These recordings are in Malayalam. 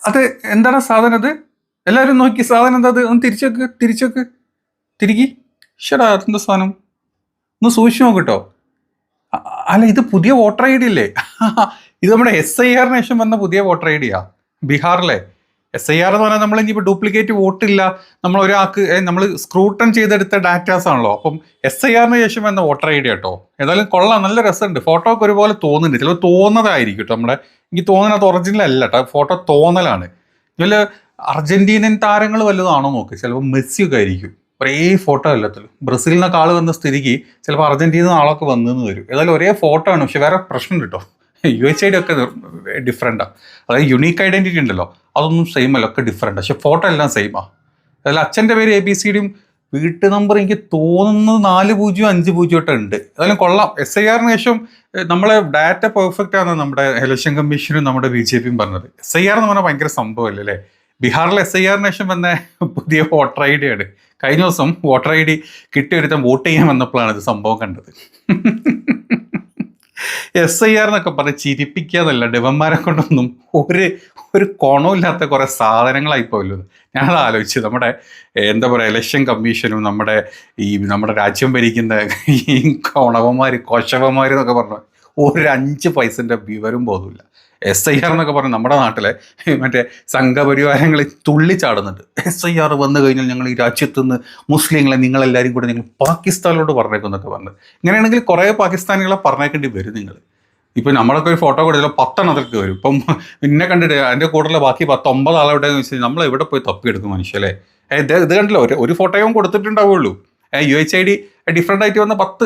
അത് എന്താണ് സാധനം? അത് എല്ലാവരും നോക്കി സാധനം എന്താ? അത് ഒന്ന് തിരിച്ചൊക്കെ തിരികി. ശടാ, അതെന്താ സാധനം? ഒന്ന് സൂക്ഷിച്ചു നോക്കിട്ടോ. അല്ല, ഇത് പുതിയ വോട്ടർ ഐ ഡി അല്ലേ? ഇത് നമ്മുടെ SIR ശേഷം വന്ന പുതിയ വോട്ടർ ഐ ഡിയാ, ബീഹാറിലെ. SIR എന്ന് പറഞ്ഞാൽ നമ്മൾ ഇനിയിപ്പോൾ ഡ്യൂപ്ലിക്കേറ്റ് വോട്ടില്ല, നമ്മൾ ഒരാൾക്ക് നമ്മൾ സ്ക്രൂട്ടൺ ചെയ്തെടുത്ത ഡാറ്റാസ് ആണല്ലോ. അപ്പം SIR ശേഷം വന്ന വോട്ടർ ഐ ഡി കേട്ടോ. ഏതായാലും കൊള്ളാം, നല്ല രസമുണ്ട്. ഫോട്ടോ ഒക്കെ ഒരുപോലെ തോന്നുന്നുണ്ട്. ചിലപ്പോൾ തോന്നുന്നതായിരിക്കും കേട്ടോ. എനിക്ക് തോന്നുന്നത് അത് ഒറിജിനൽ അല്ല കേട്ടോ, ഫോട്ടോ തോന്നലാണ്. ഇതിൽ അർജന്റീനൻ താരങ്ങൾ വല്ലതാണോ നോക്ക്, ചിലപ്പോൾ മെസ്സിയൊക്കെ ആയിരിക്കും. ഒരേ ഫോട്ടോ എല്ലാത്തിലും. ബ്രസീലിൽ നിന്നൊക്കെ ആൾ വന്ന സ്ഥിതിക്ക് ചിലപ്പോൾ അർജന്റീന ആളൊക്കെ വന്നെന്ന് വരും. ഏതായാലും ഒരേ ഫോട്ടോ ആണ്, പക്ഷെ വേറെ പ്രശ്നം കേട്ടോ. UHID ഒക്കെ ഡിഫറെൻറ്റാണ്. അതായത് യുണീക്ക് ഐഡൻറ്റിറ്റി ഉണ്ടല്ലോ, അതൊന്നും സെയിം അല്ല, ഒക്കെ ഡിഫറെൻറ്റ്. പക്ഷെ ഫോട്ടോ എല്ലാം സെയിമാണ്. അതിൽ അച്ഛൻ്റെ പേര് ABCDയും വീട്ടു നമ്പർ എനിക്ക് തോന്നുന്നത് 4005 ഉണ്ട്. ഏതായാലും കൊള്ളാം. SIR ശേഷം നമ്മളെ ഡാറ്റ പെർഫെക്റ്റ് ആണ് നമ്മുടെ ഇലക്ഷൻ കമ്മീഷനും നമ്മുടെ BJPയും പറഞ്ഞത്. SIR എന്ന് പറഞ്ഞാൽ ഭയങ്കര സംഭവമല്ലേ അല്ലേ? ബീഹാറിലെ SIR ശേഷം വന്ന പുതിയ വോട്ടർ ഐ ഡി ആണ്. കഴിഞ്ഞ ദിവസം വോട്ടർ ഐ ഡി കിട്ടിയൊരുത്തം വോട്ട് ചെയ്യാൻ വന്നപ്പോഴാണ് ഇത് സംഭവം കണ്ടത്. SIR എന്നൊക്കെ പറഞ്ഞ് ചിരിപ്പിക്കാന്നല്ല, ഡെവന്മാരെ കൊണ്ടൊന്നും ഒരു ഗുണമില്ലാത്ത കുറേ സാധനങ്ങളായിപ്പോയല്ലോ. ഞാനത് ആലോചിച്ചു. നമ്മുടെ എന്താ പറയുക, ഇലക്ഷൻ കമ്മീഷനും നമ്മുടെ രാജ്യം ഭരിക്കുന്ന ഈ കൊശവന്മാർ എന്നൊക്കെ പറഞ്ഞ ഒരു 5 പൈസൻ്റെ വിവരം ബോധമില്ല. SIR എന്നൊക്കെ പറഞ്ഞാൽ നമ്മുടെ നാട്ടിലെ മറ്റേ സംഘപരിവാരങ്ങൾ തുള്ളിച്ചാടുന്നുണ്ട്. SIR വന്നു കഴിഞ്ഞാൽ ഞങ്ങൾ ഈ രാജ്യത്തുനിന്ന് മുസ്ലിങ്ങളെ നിങ്ങളെല്ലാവരും കൂടെ നിങ്ങൾ പാകിസ്ഥാനിലോട്ട് പറഞ്ഞേക്കും എന്നൊക്കെ പറഞ്ഞത്. ഇങ്ങനെയാണെങ്കിൽ കുറേ പാകിസ്ഥാനികളെ പറഞ്ഞേക്കേണ്ടി വരും നിങ്ങൾ. ഇപ്പം നമ്മളൊക്കെ ഒരു ഫോട്ടോ കൊടുത്താൽ 10 അതിലേക്ക് വരും. ഇപ്പം പിന്നെ കണ്ടിട്ട് അതിൻ്റെ കൂടെ ബാക്കി 9 ആളെവിടെയെന്ന് വെച്ചാൽ നമ്മൾ എവിടെ പോയി തപ്പിയെടുക്കും മനുഷ്യല്ലേ? ഇത് കണ്ടില്ല, ഒരു ഫോട്ടോയും കൊടുത്തിട്ടുണ്ടാവുള്ളൂ. UHID ഡിഫറെൻ്റ് ആയിട്ട് വന്ന 10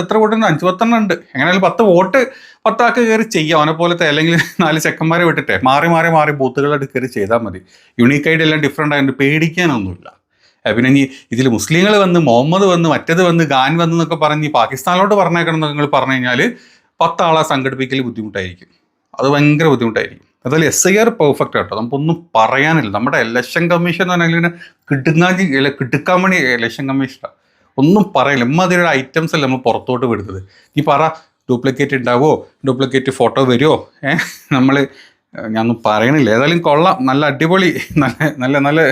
എത്ര വോട്ടുണ്ട്? 5-10 ഉണ്ട്. എങ്ങനെയാലും 10 വോട്ട് 10 ആൾക്ക് കയറി ചെയ്യാം. അവനെ പോലത്തെ അല്ലെങ്കിൽ 4 ചെക്കന്മാരെ വിട്ടിട്ട് മാറി ബൂത്തുകളായിട്ട് കയറി ചെയ്താൽ മതി. യുണീക്ക് ഐഡി എല്ലാം ഡിഫറെൻ്റ് ആയിട്ട് പേടിക്കാനൊന്നുമില്ല. പിന്നെ ഇനി ഇതിൽ മുസ്ലിങ്ങൾ വന്ന്, മുഹമ്മദ് വന്ന്, മറ്റത് വന്ന്, ഖാൻ വന്ന് എന്നൊക്കെ പറഞ്ഞ് പാകിസ്ഥാനിലോട്ട് പറഞ്ഞേക്കണം എന്നൊക്കെ നിങ്ങൾ പറഞ്ഞു കഴിഞ്ഞാൽ 10 ആളെ സംഘടിപ്പിക്കൽ ബുദ്ധിമുട്ടായിരിക്കും. അത് ഭയങ്കര ബുദ്ധിമുട്ടായിരിക്കും. അതുപോലെ SIR പെർഫെക്റ്റ് കേട്ടോ, നമുക്കൊന്നും പറയാനില്ല. നമ്മുടെ ഇലക്ഷൻ കമ്മീഷൻ എന്ന് പറഞ്ഞാൽ ഇങ്ങനെ കിടുക്കാമണി ഇലക്ഷൻ കമ്മീഷനാണ്. ഒന്നും പറയില്ല. ഇമ്മാതിരിയുടെ ഐറ്റംസ് അല്ല നമ്മൾ പുറത്തോട്ട് വിടുന്നത്. ഈ പറ, ഡ്യൂപ്ലിക്കേറ്റ് ഉണ്ടാവുമോ, ഡ്യൂപ്ലിക്കേറ്റ് ഫോട്ടോ വരുമോ? ഞാനൊന്നും പറയണില്ല. ഏതായാലും കൊള്ളാം, നല്ല അടിപൊളി, നല്ല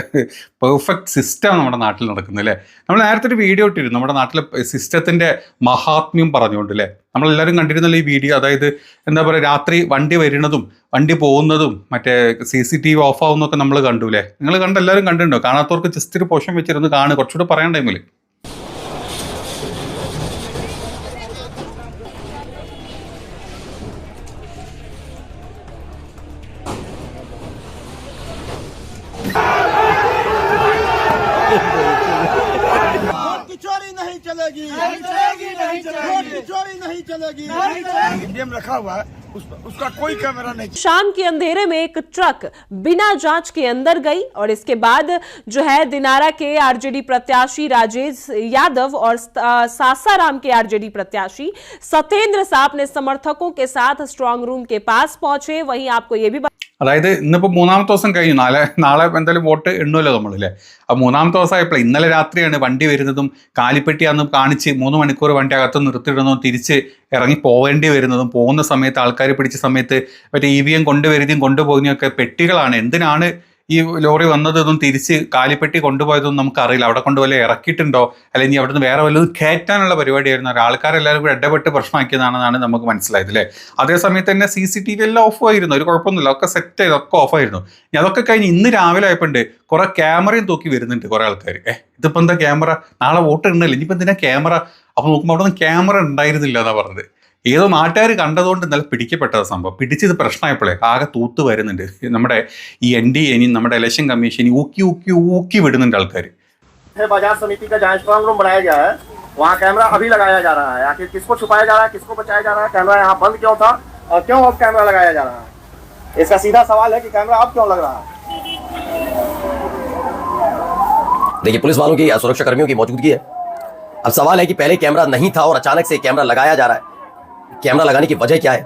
പെർഫെക്റ്റ് സിസ്റ്റമാണ് നമ്മുടെ നാട്ടിൽ നടക്കുന്നത് അല്ലേ? നമ്മൾ നേരത്തെ ഒരു വീഡിയോ ഇട്ടിരുന്നു നമ്മുടെ നാട്ടിലെ സിസ്റ്റത്തിൻ്റെ മഹാത്മ്യം പറഞ്ഞുകൊണ്ട് അല്ലേ? നമ്മളെല്ലാവരും കണ്ടിരുന്നല്ലോ ഈ വീഡിയോ. അതായത് എന്താ പറയുക, രാത്രി വണ്ടി വരുന്നതും വണ്ടി പോകുന്നതും മറ്റേ CCTV ഓഫ് ആവുന്നതൊക്കെ നമ്മൾ കണ്ടു അല്ലേ? നിങ്ങൾ എല്ലാവരും കണ്ടിട്ടുണ്ടോ? കാണാത്തവർക്ക് ജസ്റ്റ് ഒരു പോഷൻ വെച്ചിരുന്ന് കാണുക, കുറച്ചുകൂടെ പറയാൻ ടൈമിൽ. शाम के अंधेरे में एक ट्रक बिना जांच के अंदर गई और इसके बाद जो है दिनारा के RJD प्रत्याशी राजेश यादव और सासाराम के RJD प्रत्याशी सत्येंद्र साहब ने समर्थकों के साथ स्ट्रांग रूम के पास पहुंचे। वहीं आपको ये भी അതായത് ഇന്നിപ്പോൾ 3ാമത്തെ ദിവസം കഴിഞ്ഞു. നാളെ എന്തായാലും വോട്ട് എണ്ണുമല്ലോ നമ്മളല്ലേ? അപ്പോൾ 3ാമത്തെ ദിവസമായപ്പോൾ ഇന്നലെ രാത്രിയാണ് വണ്ടി വരുന്നതും കാലിപ്പെട്ടിയാന്ന് കാണിച്ച് 3 മണിക്കൂർ വണ്ടി അകത്ത് നിർത്തിയിടുന്നതും തിരിച്ച് ഇറങ്ങി പോവേണ്ടി വരുന്നതും, പോകുന്ന സമയത്ത് ആൾക്കാർ പിടിച്ച സമയത്ത് മറ്റേ EVM കൊണ്ടുവരുന്നതും കൊണ്ടുപോകുന്നതൊക്കെ പെട്ടികളാണ്. എന്തിനാണ് ഈ ലോറി വന്നതൊന്നും തിരിച്ച് കാലിപ്പെട്ടി കൊണ്ടുപോയതൊന്നും നമുക്കറിയില്ല. അവിടെ കൊണ്ടുപോലെ ഇറക്കിയിട്ടുണ്ടോ അല്ലെങ്കിൽ അവിടെ നിന്ന് വേറെ വല്ലതും കയറ്റാനുള്ള പരിപാടിയായിരുന്നു. ആൾക്കാരെല്ലാവരും കൂടെ ഇടപെട്ട് പ്രശ്നമാക്കിയതാണെന്നാണ് നമുക്ക് മനസ്സിലായത് അല്ലേ? അതേ സമയത്ത് തന്നെ CCTV എല്ലാം ഓഫ് ആയിരുന്നു. ഒരു കുഴപ്പമൊന്നുമില്ല, ഒക്കെ സെറ്റ് ചെയ്ത് ഒക്കെ ഓഫായിരുന്നു. അതൊക്കെ കഴിഞ്ഞ് ഇന്ന് രാവിലെ ആയപ്പോണ്ട് കുറെ ക്യാമറയും തൂക്കി വരുന്നുണ്ട് കുറേ ആൾക്കാർ. ഇതിപ്പോൾ എന്താ ക്യാമറ? നാളെ വോട്ട് ഇടണല്ലോ, ഇനിയിപ്പോൾ എന്തിനാ ക്യാമറ? അപ്പോൾ നോക്കുമ്പോൾ അവിടെ നിന്ന് ക്യാമറ ഉണ്ടായിരുന്നില്ല എന്നാണ് പറഞ്ഞത്. ഏതോ നാട്ടുകാർ കണ്ടതുകൊണ്ട് ഇന്നലെ പിടിക്കപ്പെട്ടത് സംഭവം. പിടിച്ചത് പ്രശ്നമായപ്പോഴേ ആകെ തൂത്ത് വരുന്നുണ്ട്. നമ്മുടെ ഈ NDA നമ്മുടെ ഇലക്ഷൻ കമ്മീഷൻ ഊക്കി വിടുന്നുണ്ട് ആൾക്കാർ. बाजार समिति का जहाँ स्ट्रांग रूम बनाया गया है वहाँ कैमरा अभी लगाया जा रहा है। आखिर किसको छुपाया जा रहा है, किसको बचाया जा रहा है? कैमरा यहाँ बंद क्यों था और क्यों अब कैमरा लगाया जा रहा है? इसका सीधा सवाल है कि कैमरा अब क्यों लग रहा है? देखिए, पुलिस वालों की या सुरक्षा कर्मियों की मौजूदगी है। अब सवाल है कि पहले कैमरा नहीं था और अचानक से कैमरा लगाया जा रहा है। कैमरा लगाने की वजह क्या है?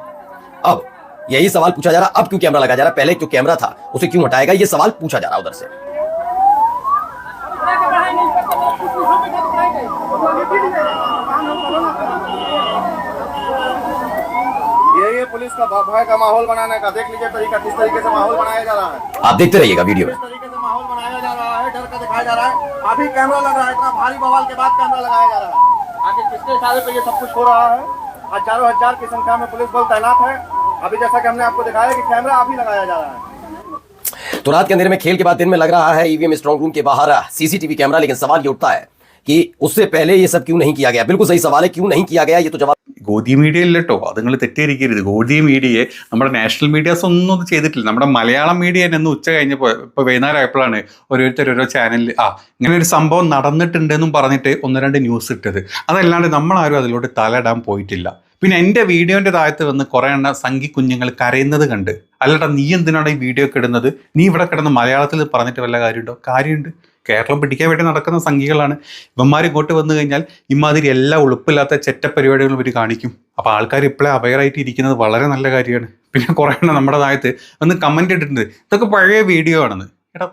अब यही सवाल पूछा जा रहा है, अब क्यों कैमरा लगाया जा रहा है? पहले जो कैमरा था उसे क्यों हटाएगा? ये सवाल पूछा जा रहा है उधर से। ये पुलिस इसका भय का माहौल बनाने का देख लीजिए तरीका, किस तरीके से माहौल बनाया जा रहा है, आप देखते रहिएगा वीडियो में। किस तरीके से माहौल बनाया जा रहा है, डर का दिखाया जा रहा है। अभी कैमरा लग रहा है, इतना भारी बवाल के बाद कैमरा लगाया जा रहा है। आखिर किसके इशारे पे ये सब कुछ हो रहा है? हजारों हजार की संख्या में पुलिस बल तैनात है। अभी जैसा कि हमने आपको दिखाया कि कैमरा अभी लगाया जा रहा है। तो रात के अंधेरे में खेल के बाद दिन में लग रहा है ईवीएम स्ट्रांग रूम के बाहर सीसीटीवी कैमरा, लेकिन सवाल ये उठता है कि उससे पहले ये सब क्यों नहीं किया गया। बिल्कुल सही सवाल है, क्यों नहीं किया गया, ये तो जवाब ഗോദി മീഡിയ ഇല്ല കേട്ടോ, അത് നിങ്ങൾ തെറ്റിയിരിക്കരുത്. ഗോദി മീഡിയയെ നമ്മുടെ നാഷണൽ മീഡിയാസ് ഒന്നും ചെയ്തിട്ടില്ല. നമ്മുടെ മലയാളം മീഡിയ എന്ന് ഉച്ച കഴിഞ്ഞപ്പോൾ ഇപ്പോൾ വൈകുന്നേരം ആയപ്പോഴാണ് ഓരോരുത്തർ ഓരോ ചാനലിൽ ഇങ്ങനെ ഒരു സംഭവം നടന്നിട്ടുണ്ടെന്നും പറഞ്ഞിട്ട് ഒന്ന് രണ്ട് ന്യൂസ് ഇട്ടത്. അതല്ലാണ്ട് നമ്മളാരും അതിലോട്ട് തലയിടാൻ പോയിട്ടില്ല. പിന്നെ എൻ്റെ വീഡിയോൻ്റെ താഴത്ത് വന്ന് കുറേ എണ്ണ സംഘി കുഞ്ഞുങ്ങൾ കരയുന്നത് കണ്ട്, അല്ലടാ നീ എന്തിനാണ് ഈ വീഡിയോ ഒക്കെ ഇടുന്നത്, നീ ഇവിടെ കിടന്ന് മലയാളത്തിൽ പറഞ്ഞിട്ട് വല്ല കാര്യമുണ്ടോ? കാര്യമുണ്ട്. കേരളം പിടിക്കാൻ വേണ്ടി നടക്കുന്ന സംഘികളാണ് ഇവന്മാർ. ഇങ്ങോട്ട് വന്നു കഴിഞ്ഞാൽ ഇമാതിരി എല്ലാ ഉളുപ്പില്ലാത്ത ചെറ്റ പരിപാടികളും ഇവർ കാണിക്കും. അപ്പോൾ ആൾക്കാർ ഇപ്പോഴേ അവയറായിട്ട് ഇരിക്കുന്നത് വളരെ നല്ല കാര്യമാണ്. പിന്നെ കുറേ എണ്ണം നമ്മുടെ താഴത്ത് ഒന്ന് കമൻറ്റ് ഇട്ടിട്ടുണ്ട്, ഇതൊക്കെ പഴയ വീഡിയോ ആണെന്ന്. എടാ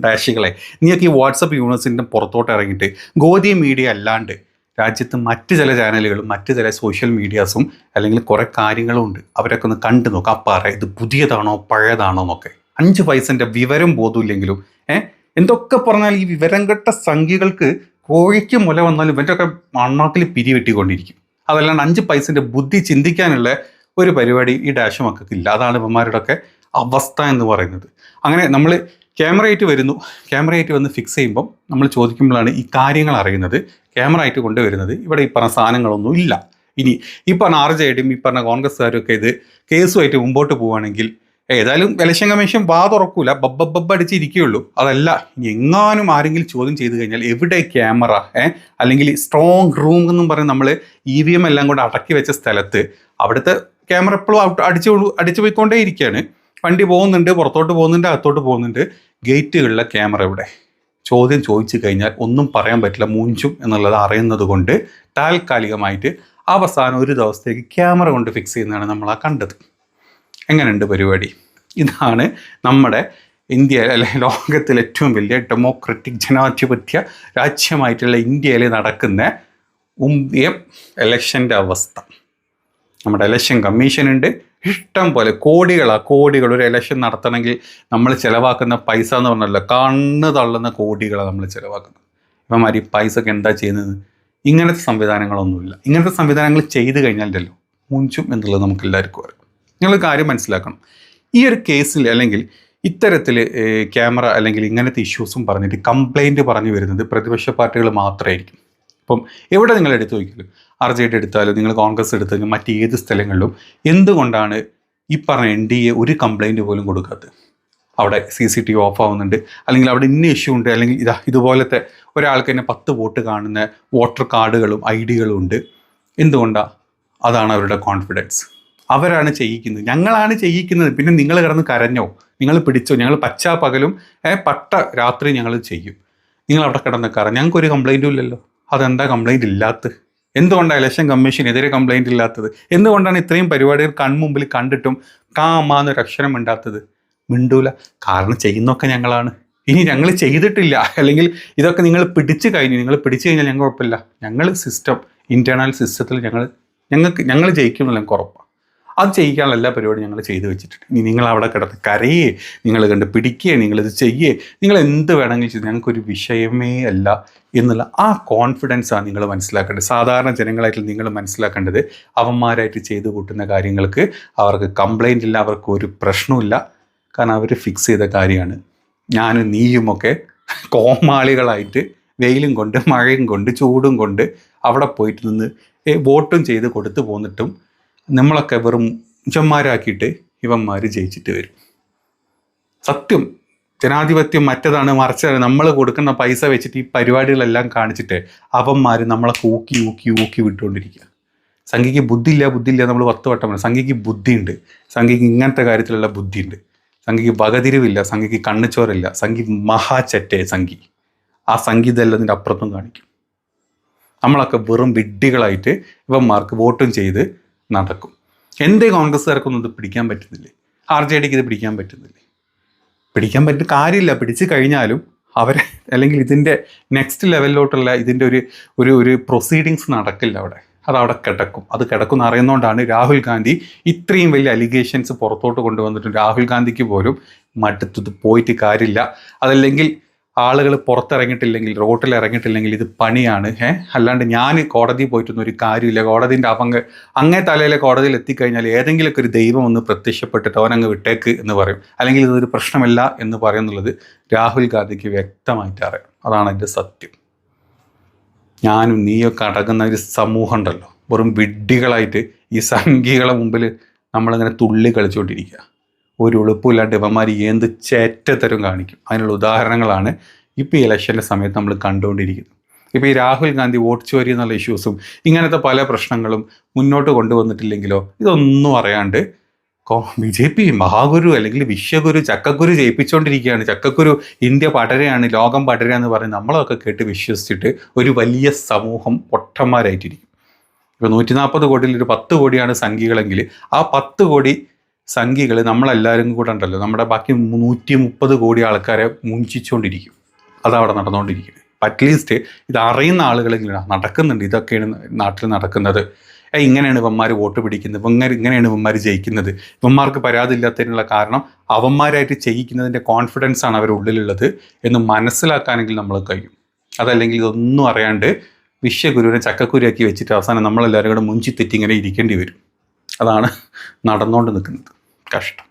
ഡാഷികളെ, നീയൊക്കെ ഈ വാട്സപ്പ് യൂണിവേഴ്സിൻ്റെ പുറത്തോട്ട് ഇറങ്ങിയിട്ട് ഗോദി മീഡിയ അല്ലാണ്ട് രാജ്യത്ത് മറ്റ് ചില ചാനലുകളും മറ്റ് ചില സോഷ്യൽ മീഡിയാസും അല്ലെങ്കിൽ കുറേ കാര്യങ്ങളും ഉണ്ട്, അവരൊക്കെ ഒന്ന് കണ്ടു നോക്കാം. പറ ഇത് പുതിയതാണോ പഴയതാണോ എന്നൊക്കെ. 5 പൈസൻ്റെ വിവരം ബോധമില്ലെങ്കിലും എന്തൊക്കെ പറഞ്ഞാൽ ഈ വിവരം കെട്ട സംഖ്യകൾക്ക് കോഴിക്ക് മുല വന്നാലും ഇവൻ്റെയൊക്കെ മണ്ണാക്കിൽ പിരിവെട്ടിക്കൊണ്ടിരിക്കും. അതല്ലാണ്ട് 5 പൈസൻ്റെ ബുദ്ധി ചിന്തിക്കാനുള്ള ഒരു പരിപാടി ഈ ഡാഷ് മക്കൾക്കില്ല. അതാണ് ഇവന്മാരുടെയൊക്കെ അവസ്ഥ എന്ന് പറയുന്നത്. അങ്ങനെ നമ്മൾ ക്യാമറയായിട്ട് വരുന്നു, ക്യാമറയായിട്ട് വന്ന് ഫിക്സ് ചെയ്യുമ്പം നമ്മൾ ചോദിക്കുമ്പോഴാണ് ഈ കാര്യങ്ങൾ അറിയുന്നത്. ക്യാമറ ആയിട്ട് കൊണ്ടുവരുന്നത് ഇവിടെ ഈ പറഞ്ഞ സാധനങ്ങളൊന്നും ഇല്ല. ഇനി ഈ പറഞ്ഞ RJDയും ഈ പറഞ്ഞ കോൺഗ്രസ്സുകാരും ഒക്കെ ഇത് കേസുമായിട്ട് മുമ്പോട്ട് പോവുകയാണെങ്കിൽ ഏതായാലും ഇലക്ഷൻ കമ്മീഷൻ തുറക്കൂല, ബബ്ബ അടിച്ചിരിക്കുകയുള്ളൂ. അതല്ല, എങ്ങാനും ആരെങ്കിലും ചോദ്യം ചെയ്ത് കഴിഞ്ഞാൽ എവിടെ ക്യാമറ അല്ലെങ്കിൽ സ്ട്രോങ് റൂം എന്നും പറഞ്ഞ് നമ്മൾ EVM എല്ലാം കൂടെ അടക്കി വെച്ച സ്ഥലത്ത് അവിടുത്തെ ക്യാമറ എപ്പോഴും അടിച്ചു പോയിക്കൊണ്ടേ ഇരിക്കുകയാണ്. വണ്ടി പോകുന്നുണ്ട്, പുറത്തോട്ട് പോകുന്നുണ്ട്, അകത്തോട്ട് പോകുന്നുണ്ട്. ഗേറ്റുകളിലെ ക്യാമറ ഇവിടെ ചോദ്യം ചോദിച്ചു കഴിഞ്ഞാൽ ഒന്നും പറയാൻ പറ്റില്ല, മൂഞ്ചും എന്നുള്ളത് അറിയുന്നത് കൊണ്ട് താൽക്കാലികമായിട്ട് അവസാനം ഒരു ദിവസത്തേക്ക് ക്യാമറ കൊണ്ട് ഫിക്സ് ചെയ്യുന്നതാണ് നമ്മൾ കണ്ടത്. എങ്ങനെയുണ്ട് പരിപാടി? ഇതാണ് നമ്മുടെ ഇന്ത്യയിൽ അല്ലെ ലോകത്തിലെ ഏറ്റവും വലിയ ഡെമോക്രറ്റിക് ജനാധിപത്യ രാജ്യമായിട്ടുള്ള ഇന്ത്യയിൽ നടക്കുന്ന ഇലക്ഷൻ്റെ അവസ്ഥ. നമ്മുടെ ഇലക്ഷൻ കമ്മീഷനുണ്ട്, ഇഷ്ടം പോലെ കോടികൾ ഒരു ഇലക്ഷൻ നടത്തണമെങ്കിൽ നമ്മൾ ചിലവാക്കുന്ന പൈസ എന്ന് പറഞ്ഞല്ലോ, കണ്ണ് തള്ളുന്ന കോടികളാണ് നമ്മൾ ചിലവാക്കുന്നത്. ഇവന്മാർ ഈ പൈസക്ക് എന്താ ചെയ്യുന്നത്? ഇങ്ങനത്തെ സംവിധാനങ്ങളൊന്നുമില്ല. ഇങ്ങനത്തെ സംവിധാനങ്ങൾ ചെയ്ത് കഴിഞ്ഞാലല്ലോ മുഞ്ചും എന്നുള്ളത് നമുക്ക് എല്ലാവർക്കും അറിയാം. നിങ്ങൾ കാര്യം മനസ്സിലാക്കണം. ഈ ഒരു കേസിൽ അല്ലെങ്കിൽ ഇത്തരത്തിൽ ക്യാമറ അല്ലെങ്കിൽ ഇങ്ങനത്തെ ഇഷ്യൂസും പറഞ്ഞിട്ട് കംപ്ലൈൻറ്റ് പറഞ്ഞു വരുന്നത് പ്രതിപക്ഷ പാർട്ടികൾ മാത്രമായിരിക്കും. ഇപ്പം എവിടെ നിങ്ങൾ എടുത്തു നോക്കിയാലും, RJD എടുത്താലും നിങ്ങൾ കോൺഗ്രസ് എടുത്താലും മറ്റേത് സ്ഥലങ്ങളിലും എന്തുകൊണ്ടാണ് ഈ പറഞ്ഞ NDA ഒരു കംപ്ലൈൻറ്റ് പോലും കൊടുക്കാത്തത്? അവിടെ CCTV ഓഫ് ആവുന്നുണ്ട്, അല്ലെങ്കിൽ അവിടെ ഇന്ന ഇഷ്യൂ ഉണ്ട്, അല്ലെങ്കിൽ ഇതുപോലത്തെ ഒരാൾക്ക് തന്നെ 10 വോട്ട് കാണുന്ന വോട്ടർ കാർഡുകളും IDകളും ഉണ്ട്. എന്തുകൊണ്ടാണ്? അതാണ് അവരുടെ കോൺഫിഡൻസ്. അവരാണ് ചെയ്യിക്കുന്നത്, ഞങ്ങളാണ് ചെയ്യിക്കുന്നത്. പിന്നെ നിങ്ങൾ കിടന്ന് കരഞ്ഞോ, നിങ്ങൾ പിടിച്ചോ, ഞങ്ങൾ പച്ചാ പകലും പട്ട രാത്രി ഞങ്ങൾ ചെയ്യും. നിങ്ങൾ അവിടെ കിടന്ന് ഞങ്ങൾക്കൊരു കംപ്ലൈൻറ്റും ഇല്ലല്ലോ. അതെന്താ കംപ്ലൈൻറ്റ് ഇല്ലാത്തത്? എന്തുകൊണ്ടാണ് ഇലക്ഷൻ കമ്മീഷനെതിരെ കംപ്ലൈൻറ്റ് ഇല്ലാത്തത്? എന്തുകൊണ്ടാണ് ഇത്രയും പരിപാടികൾ കൺമുമ്പിൽ കണ്ടിട്ടും കാമാന്നൊരു അക്ഷരം മിണ്ടാത്തത്? മിണ്ടൂല. കാരണം ചെയ്യുന്നതൊക്കെ ഞങ്ങളാണ്. ഇനി ഞങ്ങൾ ചെയ്തിട്ടില്ല, അല്ലെങ്കിൽ ഇതൊക്കെ നിങ്ങൾ പിടിച്ചു കഴിഞ്ഞു, നിങ്ങൾ പിടിച്ചു കഴിഞ്ഞാൽ ഞങ്ങൾ കുഴപ്പമില്ല. ഞങ്ങൾ ഇൻറ്റേർണൽ സിസ്റ്റത്തിൽ ഞങ്ങൾ ജയിക്കുന്നില്ല, ഞങ്ങൾക്ക് ഉറപ്പാണ്. അത് ചെയ്യിക്കാനുള്ള എല്ലാ പരിപാടിയും ഞങ്ങൾ ചെയ്തു വെച്ചിട്ടുണ്ട്. ഇനി നിങ്ങൾ അവിടെ കിടന്ന് കരയേ, നിങ്ങൾ കണ്ട് പിടിക്കുകയെ, നിങ്ങളിത് ചെയ്യേ, നിങ്ങൾ എന്ത് വേണമെങ്കിലും ചെയ്ത് ഞങ്ങൾക്കൊരു വിഷയമേ അല്ല എന്നുള്ള ആ കോൺഫിഡൻസാണ് നിങ്ങൾ മനസ്സിലാക്കേണ്ടത്. സാധാരണ ജനങ്ങളായിട്ട് നിങ്ങൾ മനസ്സിലാക്കേണ്ടത് അവന്മാരായിട്ട് ചെയ്തു കൂട്ടുന്ന കാര്യങ്ങൾക്ക് അവർക്ക് കംപ്ലൈൻ്റ് ഇല്ല, അവർക്ക് ഒരു പ്രശ്നമില്ല. കാരണം അവർ ഫിക്സ് ചെയ്ത കാര്യമാണ്. ഞാനും നീയുമൊക്കെ കോമാളികളായിട്ട് വെയിലും കൊണ്ട് മഴയും കൊണ്ട് ചൂടും കൊണ്ട് അവിടെ പോയിട്ട് നിന്ന് വോട്ടും ചെയ്ത് കൊടുത്തു പോന്നിട്ടും നമ്മളൊക്കെ വെറും ഉച്ചന്മാരാക്കിയിട്ട് ഇവന്മാർ ജയിച്ചിട്ട് വരും. സത്യം, ജനാധിപത്യം മറ്റതാണ് മറിച്ചാണ്. നമ്മൾ കൊടുക്കുന്ന പൈസ വെച്ചിട്ട് ഈ പരിപാടികളെല്ലാം കാണിച്ചിട്ട് അവന്മാർ നമ്മളെ ഊക്കി വിട്ടുകൊണ്ടിരിക്കുക. സംഘിക്ക് ബുദ്ധിയില്ല നമ്മൾ 10 വട്ടം പറഞ്ഞു. സംഘിക്ക് ബുദ്ധിയുണ്ട്, സംഘിക്ക് ഇങ്ങനത്തെ കാര്യത്തിലുള്ള ബുദ്ധിയുണ്ട്. സംഘിക്ക് വകതിരിവില്ല, സംഘിക്ക് കണ്ണുചോറില്ല. സംഘി മഹാചറ്റേ സംഘി. ആ സംഘി ഇതെല്ലതിൻ്റെ അപ്പുറത്തും കാണിക്കും. നമ്മളൊക്കെ വെറും വിഡ്ഢികളായിട്ട് ഇവന്മാർക്ക് വോട്ടും ചെയ്ത് നടക്കും. എന്തേ കോൺഗ്രസ്സുകാർക്കൊന്നും ഇത് പിടിക്കാൻ പറ്റുന്നില്ലേ? RJDക്ക് ഇത് പിടിക്കാൻ പറ്റുന്നില്ലേ? പിടിക്കാൻ പറ്റുന്ന കാര്യമില്ല. പിടിച്ചു കഴിഞ്ഞാലും അവരെ അല്ലെങ്കിൽ ഇതിൻ്റെ നെക്സ്റ്റ് ലെവലിലോട്ടുള്ള ഇതിൻ്റെ ഒരു പ്രൊസീഡിങ്സ് നടക്കില്ല അവിടെ. അതവിടെ കിടക്കും. അത് കിടക്കും അറിയുന്നതുകൊണ്ടാണ് രാഹുൽ ഗാന്ധി ഇത്രയും വലിയ അലിഗേഷൻസ് പുറത്തോട്ട് കൊണ്ടുവന്നിട്ടും രാഹുൽ ഗാന്ധിക്ക് പോലും മടുത്തത് പോയിട്ട് കാര്യമില്ല. അതല്ലെങ്കിൽ ആളുകൾ പുറത്തിറങ്ങിയിട്ടില്ലെങ്കിൽ, റോട്ടിൽ ഇറങ്ങിയിട്ടില്ലെങ്കിൽ ഇത് പണിയാണ്. അല്ലാണ്ട് ഞാൻ കോടതി പോയിട്ടൊന്നും ഒരു കാര്യമില്ല. കോടതിൻ്റെ അങ്ങേ തലയിലെ കോടതിയിൽ എത്തിക്കഴിഞ്ഞാൽ ഏതെങ്കിലുമൊക്കെ ഒരു ദൈവം ഒന്ന് പ്രത്യക്ഷപ്പെട്ടിട്ട് അവനങ്ങ് വിട്ടേക്ക് എന്ന് പറയും, അല്ലെങ്കിൽ ഇതൊരു പ്രശ്നമല്ല എന്ന് പറയുന്നുള്ളത് രാഹുൽ ഗാന്ധിക്ക് വ്യക്തമായിട്ട് അറിയാം. അതാണ് എൻ്റെ സത്യം. ഞാനും നീയൊക്കെ അടങ്ങുന്ന ഒരു സമൂഹം ഉണ്ടല്ലോ, വെറും വിഡ്ഢികളായിട്ട് ഈ സംഘികളെ മുമ്പിൽ നമ്മളിങ്ങനെ തുള്ളി കളിച്ചുകൊണ്ടിരിക്കുക. ഒരു എളുപ്പമില്ലാണ്ട് ഇവന്മാർ എന്ത് ചേറ്റത്തരം കാണിക്കും. അതിനുള്ള ഉദാഹരണങ്ങളാണ് ഇപ്പോൾ ഈ ഇലക്ഷൻ്റെ സമയത്ത് നമ്മൾ കണ്ടുകൊണ്ടിരിക്കുന്നത്. ഇപ്പോൾ ഈ രാഹുൽ ഗാന്ധി വോട്ട് ചോരി എന്നുള്ള ഇഷ്യൂസും ഇങ്ങനത്തെ പല പ്രശ്നങ്ങളും മുന്നോട്ട് കൊണ്ടുവന്നിട്ടില്ലെങ്കിലോ, ഇതൊന്നും അറിയാണ്ട് BJP മഹാഗുരു അല്ലെങ്കിൽ വിശ്വഗുരു ചക്കക്കുരു ജയിപ്പിച്ചുകൊണ്ടിരിക്കുകയാണ്. ചക്കക്കുരു ഇന്ത്യ പടരെയാണ്, ലോകം പടരെയാന്ന് പറഞ്ഞ് നമ്മളതൊക്കെ കേട്ട് വിശ്വസിച്ചിട്ട് ഒരു വലിയ സമൂഹം പൊട്ടന്മാരായിട്ടിരിക്കും. ഇപ്പോൾ 140 കോടിയിൽ ഒരു 10 കോടിയാണ് സംഘികളെങ്കിൽ ആ 10 കോടി സംഘികൾ നമ്മളെല്ലാവരും കൂടെ ഉണ്ടല്ലോ, നമ്മുടെ ബാക്കി 130 കോടി ആൾക്കാരെ മുഞ്ചിച്ചുകൊണ്ടിരിക്കും. അതവിടെ നടന്നുകൊണ്ടിരിക്കുന്നത്. അറ്റ്ലീസ്റ്റ് ഇത് അറിയുന്ന ആളുകളെങ്കിലും നടക്കുന്നുണ്ട്, ഇതൊക്കെയാണ് നാട്ടിൽ നടക്കുന്നത്, ഇങ്ങനെയാണ് ഇവന്മാർ വോട്ട് പിടിക്കുന്നത്, ഇങ്ങനെയാണ് ഇവന്മാർ ജയിക്കുന്നത്, ഇവന്മാർക്ക് പരാതി ഇല്ലാത്തതിനുള്ള കാരണം അവന്മാരായിട്ട് ചെയ്യിക്കുന്നതിൻ്റെ കോൺഫിഡൻസ് ആണ് അവരുടെ ഉള്ളിലുള്ളത് എന്ന് മനസ്സിലാക്കാനെങ്കിൽ നമ്മൾ കഴിയും. അതല്ലെങ്കിൽ ഇതൊന്നും അറിയാണ്ട് വിശ്വഗുരുവിനെ ചക്കക്കുരുയാക്കി വെച്ചിട്ട് അവസാനം നമ്മളെല്ലാവരും കൂടെ മുഞ്ചി തെറ്റി ഇങ്ങനെ ഇരിക്കേണ്ടി വരും. അതാണ് നടന്നുകൊണ്ട് നിൽക്കുന്നത്. കഷ്ടം.